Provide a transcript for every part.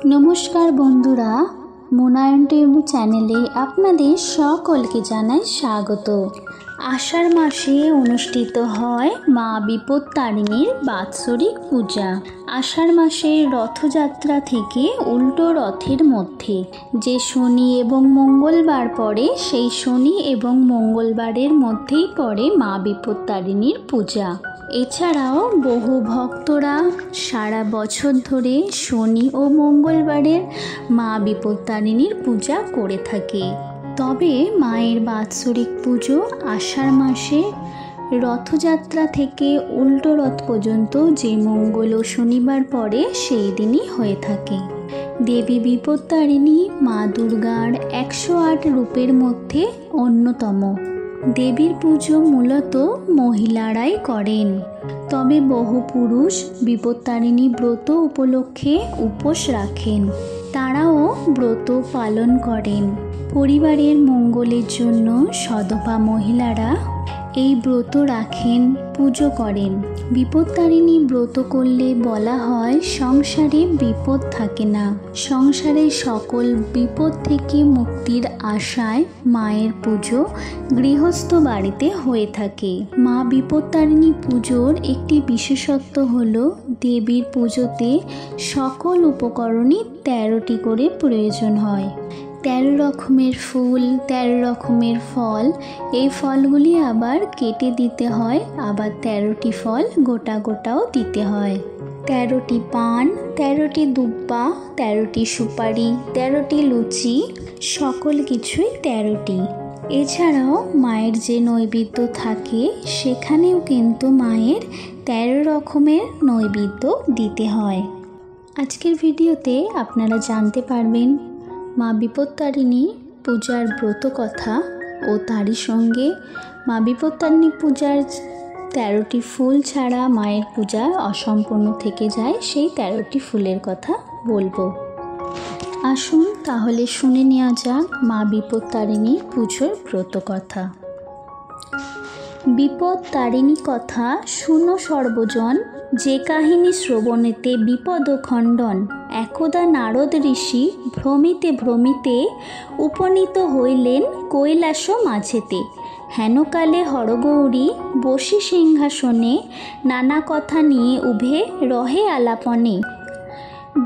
নমস্কার বন্ধুরা, মোনায়ন টিভি চ্যানেলে আপনাদের সকলকে জানাই স্বাগত। আষাঢ় মাসে অনুষ্ঠিত হয় মা বিপত্তারিণীর বাৎসরিক পূজা। আষাঢ় মাসের রথযাত্রা থেকে উল্টো রথের মধ্যে যে শনি এবং মঙ্গলবার পড়ে, সেই শনি এবং মঙ্গলবারের মধ্যেই পড়ে মা বিপত্তারিণীর পূজা। এছাড়াও বহু ভক্তরা সারা বছর ধরে শনি ও মঙ্গলবারের মা বিপত্তারিণীর পূজা করে থাকে। তবে মায়ের বাৎসরিক পুজো আষাঢ় মাসে রথযাত্রা থেকে উল্টো রথ পর্যন্ত যে মঙ্গল ও শনিবার পড়ে সেই দিনই হয়ে থাকে। দেবী বিপত্তারিণী মা দুর্গার 108 রূপের মধ্যে অন্যতম। দেবীর পুজো মূলত মহিলারাই করেন, তবে বহু পুরুষ বিপত্তারিণী ব্রত উপলক্ষে উপোস রাখেন, তারাও ব্রত পালন করেন। পরিবারের মঙ্গলের জন্য সধবা মহিলারা এই ব্রত রাখেন, পুজো করেন। বিপত্তারিণী ব্রত করলে বলা হয় সংসারে বিপদ থাকে না। সংসারের সকল বিপদ থেকে মুক্তির আশায় মায়ের পুজো গৃহস্থ বাড়িতে হয়ে থাকে। মা বিপত্তারিণী পুজোর একটি বিশেষত্ব হলো দেবীর পুজোতে সকল উপকরণই 13টি করে প্রয়োজন হয়। 13 রকমের ফুল, 13 রকমের ফল। এই ফলগুলি আবার কেটে দিতে হয়, আবার 13টি ফল গোটা গোটাও দিতে হয়। 13টি পান, 13টি দুব্বা, 13টি সুপারি, 13টি লুচি, সকল কিছুই 13টি। এছাড়াও মায়ের যে নৈবেদ্য থাকে সেখানেও কিন্তু মায়ের 13 রকমের নৈবেদ্য দিতে হয়। আজকের ভিডিওতে আপনারা জানতে পারবেন মা বিপত্তারিণী পূজার ব্রত কথা ও তারই সঙ্গে মা বিপত্তারিণী পূজার 13টি ফুল ছাড়া মায়ের পূজা অসম্পূর্ণ থেকে যায়, সেই 13টি ফুলের কথা বলবো। আসুন তাহলে শুনে নেওয়া যাক মা বিপত্তারিণী পুজোর ব্রত কথা। বিপত্তারিণী কথা শুনো সর্বজন, যে কাহিনী শ্রবণেতে বিপদ খণ্ডন। একদা নারদ ঋষি ভ্রমিতে ভ্রমিতে উপনীত হইলেন কৈলাস মাঝেতে। হেনকালে হরগৌরী বসি সিংহাসনে, নানা কথা নিয়ে উভে রহে আলাপনে।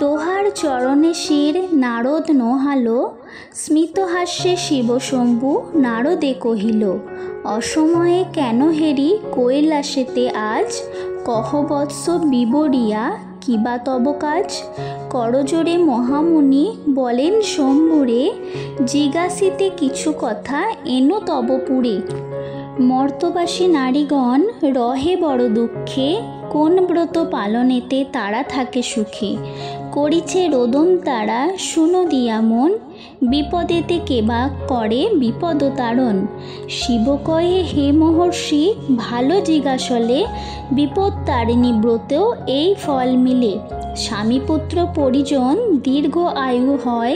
দোহার চরণে শির নারদ নোহালো, স্মিতহাস্যে শিবশম্ভু নারদে কহিল। অসময়ে কেন হেরি কৈলাসেতে আজ, কহ বৎস বিবরিয়া কিবা তব কাজ। করজোড়ে মহামুনি বলেন শম্ভুরে, জিজ্ঞাসিতে কিছু কথা এনো তব পুরে। মর্তবাসী নারীগণ রহে বড় দুঃখে, কোন ব্রত পালনেতে তারা থাকে সুখে। করিছে রোদন তারা শুনো দিয়া মন, বিপদেতে কেবা করে বিপদ তারণ। শিব কহে হে মহর্ষি ভালো জিজ্ঞাসলে, বিপত্তারিণী ব্রতেও এই ফল মিলে। স্বামী পুত্র পরিজন দীর্ঘ আয়ু হয়,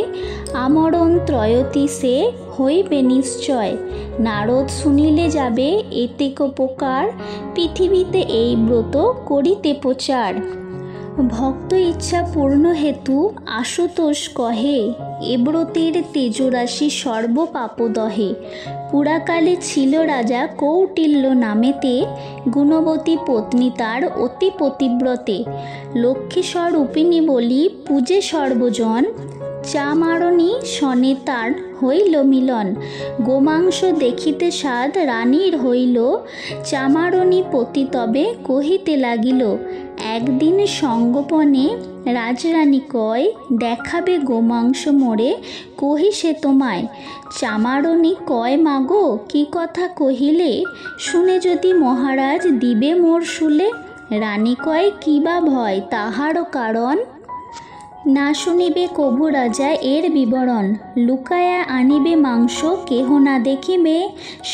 আমরণ ত্রয়তি সে হইবে নিশ্চয়। নারদ শুনিলে যাবে এতেক উপকার, পৃথিবীতে এই ব্রত করিতে প্রচার। ভক্ত ইচ্ছা পূর্ণ হেতু আশুতোষ কহে, এ ব্রতের তেজরাশি সর্ব পাপদহে। পুরাকালে ছিল রাজা কৌটিল্য নামেতে, গুণবতী পত্নী তার অতি পতিব্রতে। লক্ষ্মী স্বরূপিণী বলি পূজে সর্বজন, চামারণী শনে তার হইল মিলন। গোমাংস দেখিতে স্বাদ রানীর হইল, চামারণী পতি তবে কহিতে লাগিল। একদিন সঙ্গোপনে রাজরানী কয়, দেখাবে গোমাংস মোরে কহি সে তোমায়। চামারণী কয় মাগো কি কথা কহিলে, শুনে যদি মহারাজ দিবে মোর শুলে। রানী কয় কি বা ভয় তাহারও কারণ, না শুনিবে কভু রাজা এর বিবরণ। লুকায়া আনিবে মাংস কেহ না দেখিবে,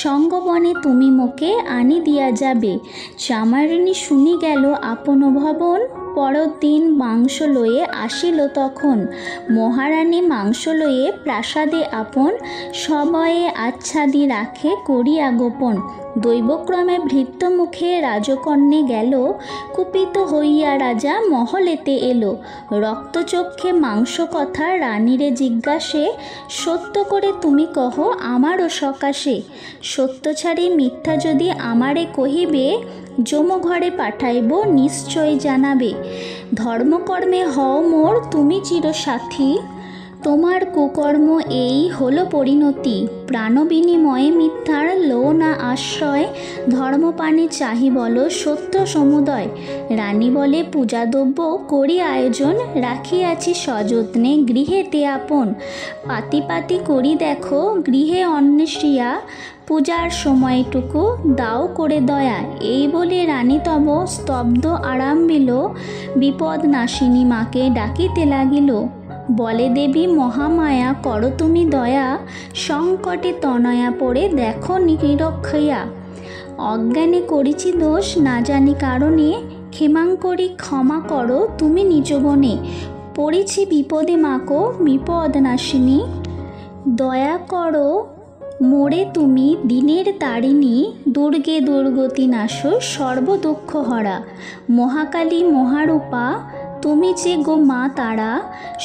সঙ্গবনে তুমি মোকে আনি দিয়া যাবে। চামারণী শুনি গেল আপন ভবন, পরের দিন মাংস লয়ে আসিল তখন। মহারানী মাংস লয়ে প্রাসাদে আপন, সবয়ে আচ্ছাদি রাখে করিয়া গোপন। দৈবক্রমে ভৃত্য মুখে রাজকন্যে গেল, কুপিত হইয়া রাজা মহলেতে এলো। রক্তচক্ষে মাংস কথা রানীরে জিজ্ঞাসে, সত্য করে তুমি কহ আমারও সকাশে। সত্য ছাড়ি মিথ্যা যদি আমারে কহিবে, যমঘরে পাঠাইব নিশ্চয় জানাবে। ধর্মকর্মে হও মোর তুমি চিরসাথী, তোমার কুকর্ম এই হলো পরিণতি। প্রাণ বিনিময়ে মিথ্যার লো না আশ্রয়, ধর্মপানে চাহি বলো সত্য সমুদয়। রানী বলে পূজাদ্রব্য করি আয়োজন, রাখিয়াছি সযত্নে গৃহেতে আপন। পাতি পাতি করি দেখো গৃহে অন্বেষিয়া, পূজার সময়টুকু দাও করে দয়া। এই বলে রানী তব স্তব্ধ আরাম্বিল, বিপদ নাশিনী মাকে ডাকিতে লাগিল। বলে দেবী মহামায়া করো তুমি দয়া, সংকটে তনয়া পড়ে দেখো নিরক্ষয়া। অজ্ঞানে করিছি দোষ না জানি কারণে, ক্ষেমাঙ্করী ক্ষমা করো তুমি নিজ বনে। পড়েছি বিপদে মাকো বিপদ নাশিনী, দয়া করো মোরে তুমি দিনের তারিণী। দুর্গে দুর্গতি নাশ সর্বদুঃখ হরা, মহাকালী মহারূপা তুমি যে গো মা তারা।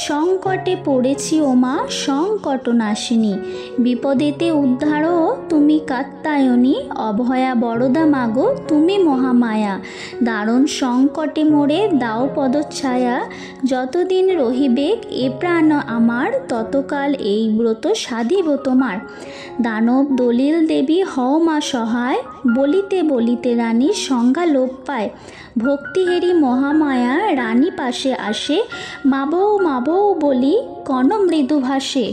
সংকটে পড়েছি ও মা সংকট নাশিনী, বিপদেতে উদ্ধারও তুমি কাত্যায়নী। অভয়া বরদা মাগো তুমি মহামায়া, দারুণ সংকটে মোরে দাও পদচ্ছায়া। যতদিন রহিবে এ প্রাণ আমার, ততকাল এই ব্রত সাধিব তোমার। দানব দলিল দেবী হও মা সহায়, বলিতে বলিতে রানী সংজ্ঞা লোপ পায়। ভক্তিহেরি মহামায়া রানী পাশে আসে, মাবৌ মাবৌ বলি কণ মৃদু ভাসে।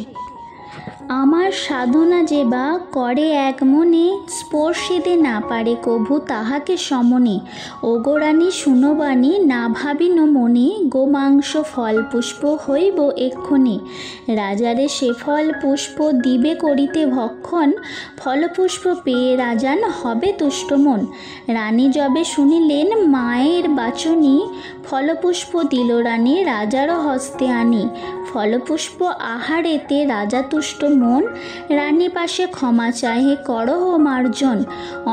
আমার সাধনা যে বা করে এক মনে, স্পর্শিতে না পারে কভু তাহাকে সমনে। ওগো রানী শুনবানি না ভাবিন মনে, গোমাংস ফল পুষ্প হইব এক্ষণে। রাজারে সে ফল পুষ্প দিবে করিতে ভক্ষণ, ফলপুষ্প পেয়ে রাজান হবে তুষ্ট মন। রানী যবে শুনিলেন মায়ের বাচনি, ফলপুষ্প দিল রানী রাজারও হস্তে আনি। ফলপুষ্প আহারেতে রাজা তুষ্ট মন, রানী পাশে ক্ষমা চাহে করহ মার্জন।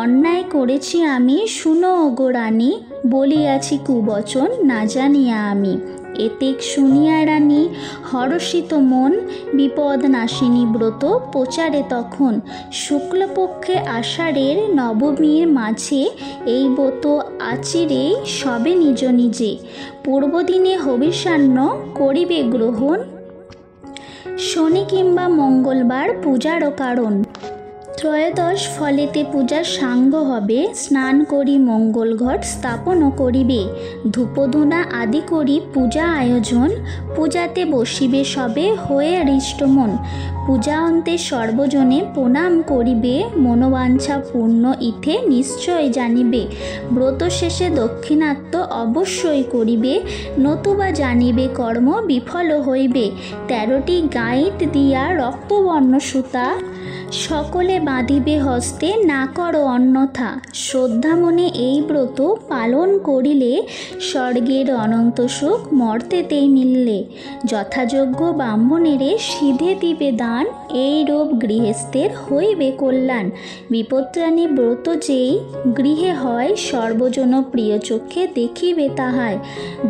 অন্যায় করেছি আমি শুনো ওগো রানী, বলিয়াছি কুবচন না জানিয়া আমি। এতেক শুনিয়া রানী হরষিত মন, বিপদ নাশিনী ব্রত প্রচারে তখন। শুক্লপক্ষে আষাঢ়ের নবমীর মাঝে, এই ব্রত আচিরে সবে নিজ নিজে। পূর্বদিনে হবিষান্ন করিবে গ্রহণ, শনি কিংবা মঙ্গলবার পূজারও কারণ। ত্রয়োদশ ফলেতে পূজার সাঙ্গ হবে, স্নান করি মঙ্গল ঘট স্থাপনও করিবে। ধূপধুনা আদি করি পূজা আয়োজন, পূজাতে বসিবে সবে হয়ে হৃষ্টমন। পূজা অন্তে সর্বজনে প্রণাম করিবে, মনোবাঞ্ছা পূর্ণ ইথে নিশ্চয় জানিবে। ব্রত শেষে দক্ষিণাত্য অবশ্যই করিবে, নতুবা জানিবে কর্ম বিফল হইবে। 13টি গাইত দিয়া রক্তবর্ণ সুতা, সকলে বাঁধিবে হস্তে না করো অন্যথা। শ্রদ্ধা মনে এই ব্রত পালন করিলে, স্বর্গের অনন্ত সুখ মর্তেতেই মিললে। যথাযোগ্য ব্রাহ্মণেরে সিধে দিবে দান, এই রূপ গৃহস্থের হইবে কল্যাণ। বিপত্রাণী ব্রত যেই গৃহে হয়, সর্বজন প্রিয় চক্ষে দেখিবে তাহায়।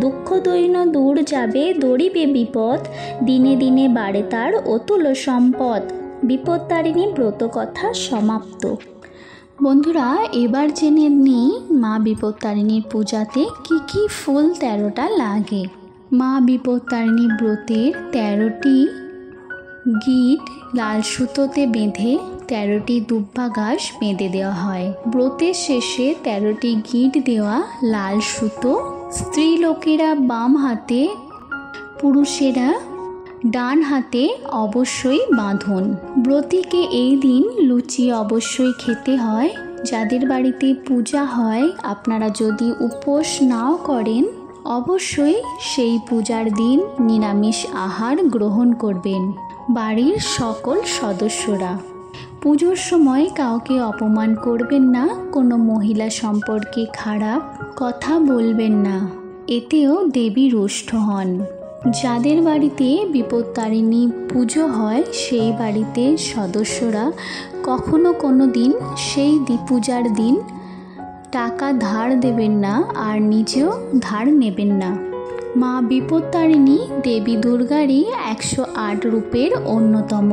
দুঃখ দৈন্য দূর যাবে দরিবে বিপদ, দিনে দিনে বাড়ে তার অতুল সম্পদ। বিপত্তারিণী ব্রত কথা সমাপ্ত। বন্ধুরা, এবার জেনে নিই মা বিপত্তারিণীর পূজাতে কি কি ফুল 13টা লাগে। মা বিপত্তারিণী ব্রতের 13টি গিট লাল সুতোতে বেঁধে 13টি দুব্বা ঘাস বেঁধে দেওয়া হয়। ব্রতের শেষে 13টি গিট দেওয়া লাল সুতো স্ত্রীলোকেরা বাম হাতে, পুরুষেরা ডান হাতে অবশ্যই বাঁধন। ব্রতীকে এই দিন লুচি অবশ্যই খেতে হয়। যাদের বাড়িতে পূজা হয়, আপনারা যদি উপোস নাও করেন, অবশ্যই সেই পূজার দিন নিরামিষ আহার গ্রহণ করবেন বাড়ির সকল সদস্যরা। পুজোর সময় কাউকে অপমান করবেন না, কোনো মহিলা সম্পর্কে খারাপ কথা বলবেন না। এতেও দেবী রুষ্ট হন। যাদের বাড়িতে বিপত্তারিণী পুজো হয় সেই বাড়িতে সদস্যরা কখনো কোনো দিন সেই পূজার দিন টাকা ধার দেবেন না আর নিজেও ধার নেবেন না। মা বিপত্তারিণী দেবী দুর্গারই 108 রূপের অন্যতম।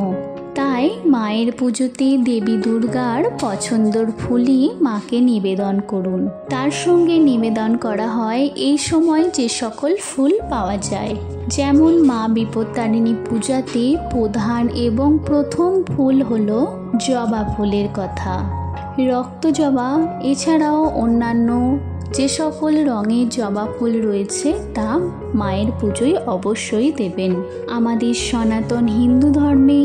তাই মায়ের পুজোতে দেবী দুর্গার পছন্দের ফুলই মাকে নিবেদন করুন। তার সঙ্গে নিবেদন করা হয় এই সময় যে সকল ফুল পাওয়া যায়। যেমন মা বিপত্তারিণী পূজাতে প্রধান এবং প্রথম ফুল হলো জবা ফুলের কথা। রক্ত জবা এছাড়াও অন্যান্য যে সকল রঙের জবা ফুল রয়েছে তা মায়ের পুজোয় অবশ্যই দেবেন। আমাদের সনাতন হিন্দু ধর্মে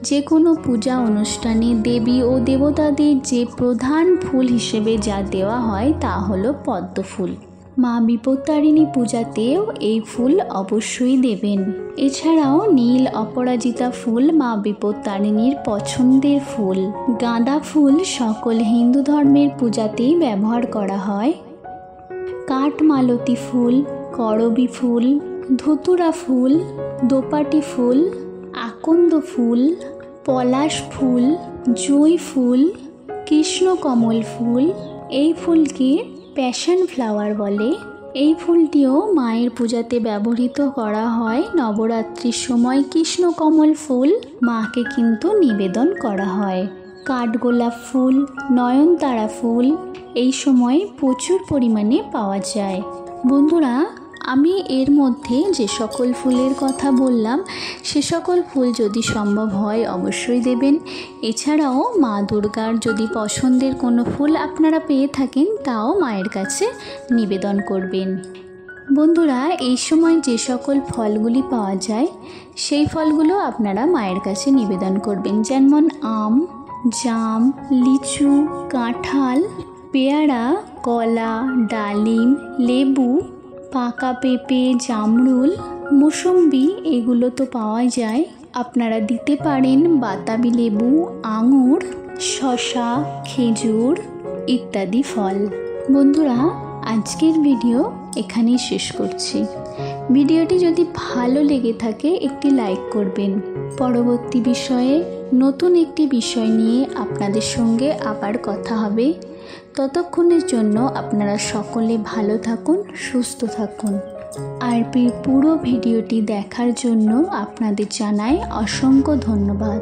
যে কোনো পূজা অনুষ্ঠানে দেবী ও দেবতাদের যে প্রধান ফুল হিসেবে যা দেওয়া হয় তা হলো পদ্ম ফুল। মা বিপত্তারিণী পূজাতেও এই ফুল অবশ্যই দেবেন। এছাড়াও নীল অপরাজিতা ফুল মা বিপত্তারিণীর পছন্দের ফুল। গাঁদা ফুল সকল হিন্দু ধর্মের পূজাতেই ব্যবহার করা হয়। কাঠমালতী ফুল, করবী ফুল, ধুতুরা ফুল, দোপাটি ফুল, আকন্দ ফুল, পলাশ ফুল, জুঁই ফুল, কৃষ্ণকমল ফুল, এই ফুলকে প্যাশন ফ্লাওয়ার বলে। এই ফুলটিও মায়ের পূজাতে ব্যবহৃত করা হয়। নবরাত্রির সময় কৃষ্ণকমল ফুল মাকে কিন্তু নিবেদন করা হয়। কাঠগোলাপ ফুল, নয়নতারা ফুল এই সময় প্রচুর পরিমাণে পাওয়া যায়। বন্ধুরা, আমি এর মধ্যে যে সকল ফুলের কথা বললাম সে সকল ফুল যদি সম্ভব হয় অবশ্যই দেবেন। এছাড়াও মা দুর্গার যদি পছন্দের কোনো ফুল আপনারা পেয়ে থাকেন তাও মায়ের কাছে নিবেদন করবেন। বন্ধুরা, এই সময় যে সকল ফলগুলি পাওয়া যায় সেই ফলগুলো আপনারা মায়ের কাছে নিবেদন করবেন। যেমন আম, জাম, লিচু, কাঁঠাল, পেয়ারা, কলা, ডালিম, লেবু, পাকা পেঁপে, জামরুল, মুসম্বি এগুলো তো পাওয়া যায়। আপনারা দিতে পারেন বাতাবি লেবু, আঙুর, শসা, খেজুর ইত্যাদি ফল। বন্ধুরা, আজকের ভিডিও এখানেই শেষ করছি। ভিডিওটি যদি ভালো লেগে থাকে একটি লাইক করবেন। পরবর্তী বিষয়ে নতুন একটি বিষয় নিয়ে আপনাদের সঙ্গে আবার কথা হবে। ততক্ষণের জন্য আপনারা সকলে ভালো থাকুন, সুস্থ থাকুন। আর পুরো ভিডিওটি দেখার জন্য আপনাদের জানাই অসংখ্য ধন্যবাদ।